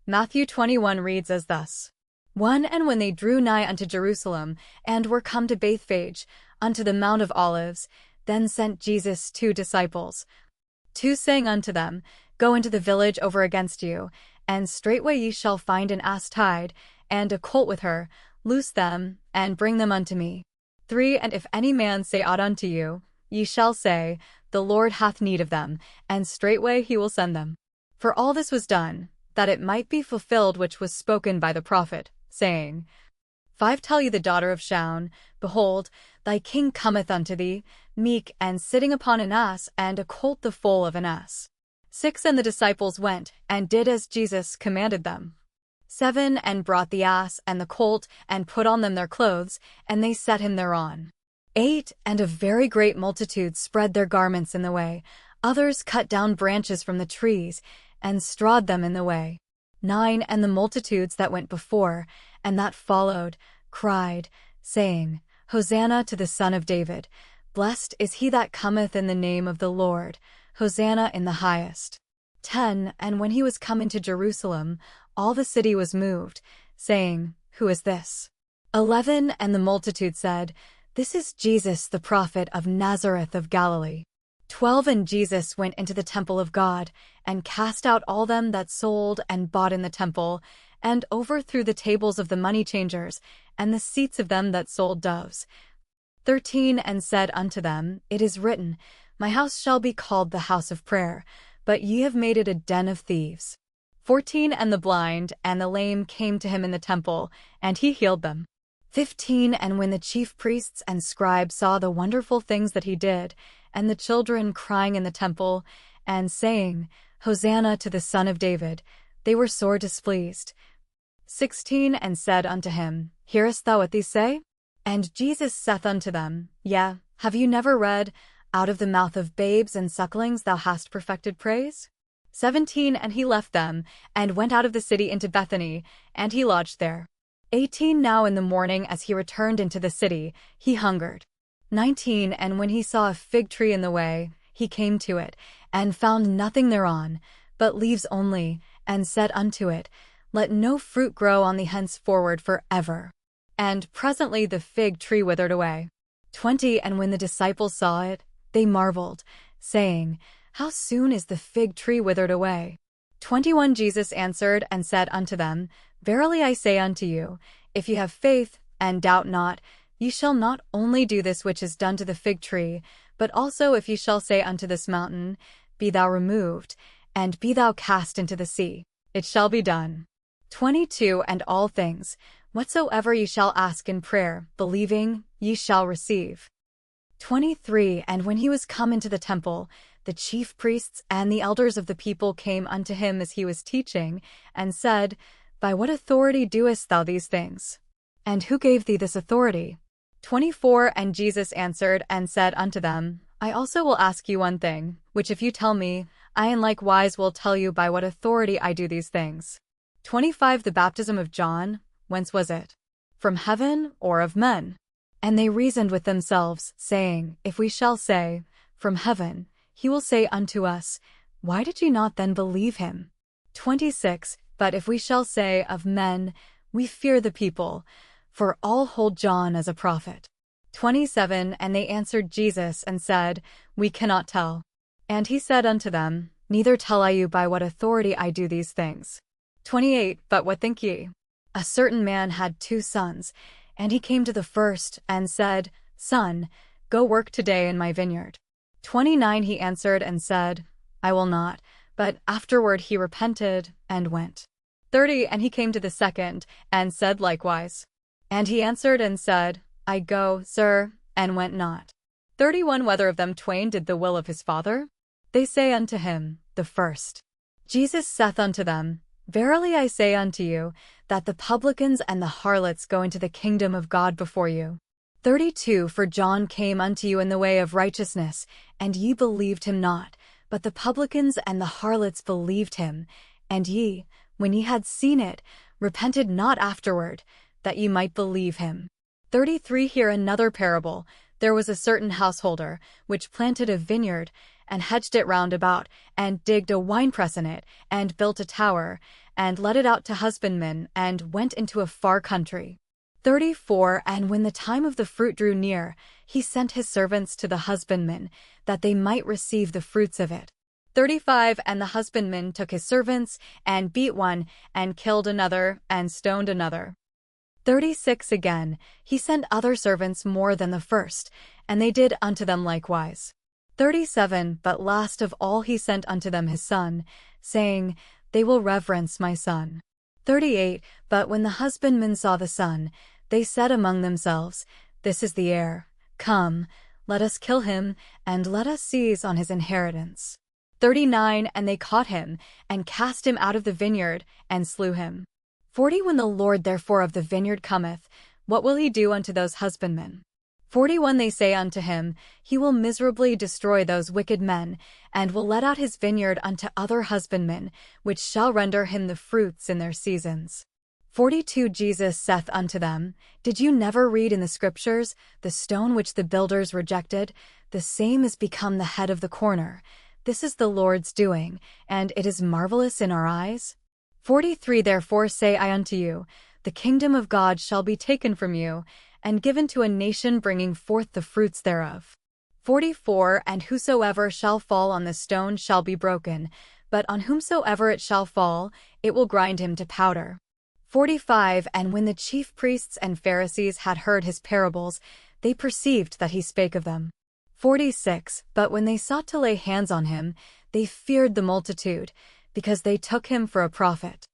Matthew 21 reads as thus. 1. And when they drew nigh unto Jerusalem, and were come to Bethphage, unto the Mount of Olives, then sent Jesus 2 disciples. 2 saying unto them, Go into the village over against you, and straightway ye shall find an ass tied, and a colt with her. Loose them, and bring them unto me. 3. And if any man say aught unto you, ye shall say, The Lord hath need of them, and straightway he will send them. For all this was done, that it might be fulfilled which was spoken by the prophet, saying, 5. Tell ye the daughter of Shaun, Behold, thy king cometh unto thee, meek, and sitting upon an ass, and a colt the foal of an ass. 6. And the disciples went, and did as Jesus commanded them. 7. And brought the ass and the colt, and put on them their clothes, and they set him thereon. 8. And a very great multitude spread their garments in the way. Others cut down branches from the trees, and strawed them in the way. 9. And the multitudes that went before, and that followed, cried, saying, Hosanna to the Son of David. Blessed is he that cometh in the name of the Lord. Hosanna in the highest. 10. And when he was come into Jerusalem, all the city was moved, saying, Who is this? 11. And the multitude said, This is Jesus the prophet of Nazareth of Galilee. 12. And Jesus went into the temple of God, and cast out all them that sold and bought in the temple, and overthrew the tables of the money changers, and the seats of them that sold doves. 13. And said unto them, It is written, My house shall be called the house of prayer, but ye have made it a den of thieves. 14. And the blind and the lame came to him in the temple, and he healed them. 15. And when the chief priests and scribes saw the wonderful things that he did, and the children crying in the temple, and saying, Hosanna to the Son of David, they were sore displeased. 16. And said unto him, Hearest thou what these say? And Jesus saith unto them, Yea, have you never read, Out of the mouth of babes and sucklings thou hast perfected praise? 17. And he left them, and went out of the city into Bethany, and he lodged there. 18. Now in the morning as he returned into the city, he hungered. 19. And when he saw a fig tree in the way, he came to it, and found nothing thereon, but leaves only, and said unto it, Let no fruit grow on thee henceforward for ever. And presently the fig tree withered away. 20. And when the disciples saw it, they marveled, saying, How soon is the fig tree withered away? 21. Jesus answered and said unto them, Verily I say unto you, if ye have faith, and doubt not, ye shall not only do this which is done to the fig tree, but also if ye shall say unto this mountain, Be thou removed, and be thou cast into the sea, it shall be done. 22. And all things, whatsoever ye shall ask in prayer, believing, ye shall receive. 23. And when he was come into the temple, the chief priests and the elders of the people came unto him as he was teaching, and said, By what authority doest thou these things? And who gave thee this authority? 24. And Jesus answered and said unto them, I also will ask you one thing, which if you tell me, I in likewise will tell you by what authority I do these things. 25. The baptism of John, whence was it? From heaven, or of men? And they reasoned with themselves, saying, If we shall say, From heaven, he will say unto us, Why did ye not then believe him? 26. But if we shall say, Of men, we fear the people, for all hold John as a prophet. 27. And they answered Jesus and said, We cannot tell. And he said unto them, Neither tell I you by what authority I do these things. 28. But what think ye? A certain man had 2 sons, and he came to the first, and said, Son, go work today in my vineyard. 29. He answered and said, I will not. But afterward he repented, and went. 30. And he came to the second, and said likewise. And he answered and said, I go, sir, and went not. 31. Whether of them twain did the will of his father? They say unto him, The first. Jesus saith unto them, Verily I say unto you, that the publicans and the harlots go into the kingdom of God before you. 32. For John came unto you in the way of righteousness, and ye believed him not, but the publicans and the harlots believed him, and ye, when ye had seen it, repented not afterward, that ye might believe him. 33. Hear another parable. There was a certain householder, which planted a vineyard, and hedged it round about, and digged a winepress in it, and built a tower, and let it out to husbandmen, and went into a far country. 34 And when the time of the fruit drew near, he sent his servants to the husbandmen, that they might receive the fruits of it. 35 And the husbandman took his servants, and beat one, and killed another, and stoned another. 36 Again, he sent other servants more than the first, and they did unto them likewise. 37 But last of all he sent unto them his son, saying, They will reverence my son. 38 But when the husbandmen saw the son, they said among themselves, This is the heir. Come, let us kill him, and let us seize on his inheritance. 39 And they caught him, and cast him out of the vineyard, and slew him. 40 When the Lord therefore of the vineyard cometh, what will he do unto those husbandmen? 41 They say unto him, He will miserably destroy those wicked men, and will let out his vineyard unto other husbandmen, which shall render him the fruits in their seasons. 42 Jesus saith unto them, Did you never read in the Scriptures, The stone which the builders rejected, the same is become the head of the corner. This is the Lord's doing, and it is marvelous in our eyes? 43 Therefore say I unto you, the kingdom of God shall be taken from you, and given to a nation bringing forth the fruits thereof. 44 And whosoever shall fall on the stone shall be broken, but on whomsoever it shall fall, it will grind him to powder. 45 And when the chief priests and Pharisees had heard his parables, they perceived that he spake of them. 46 But when they sought to lay hands on him, they feared the multitude, because they took him for a prophet.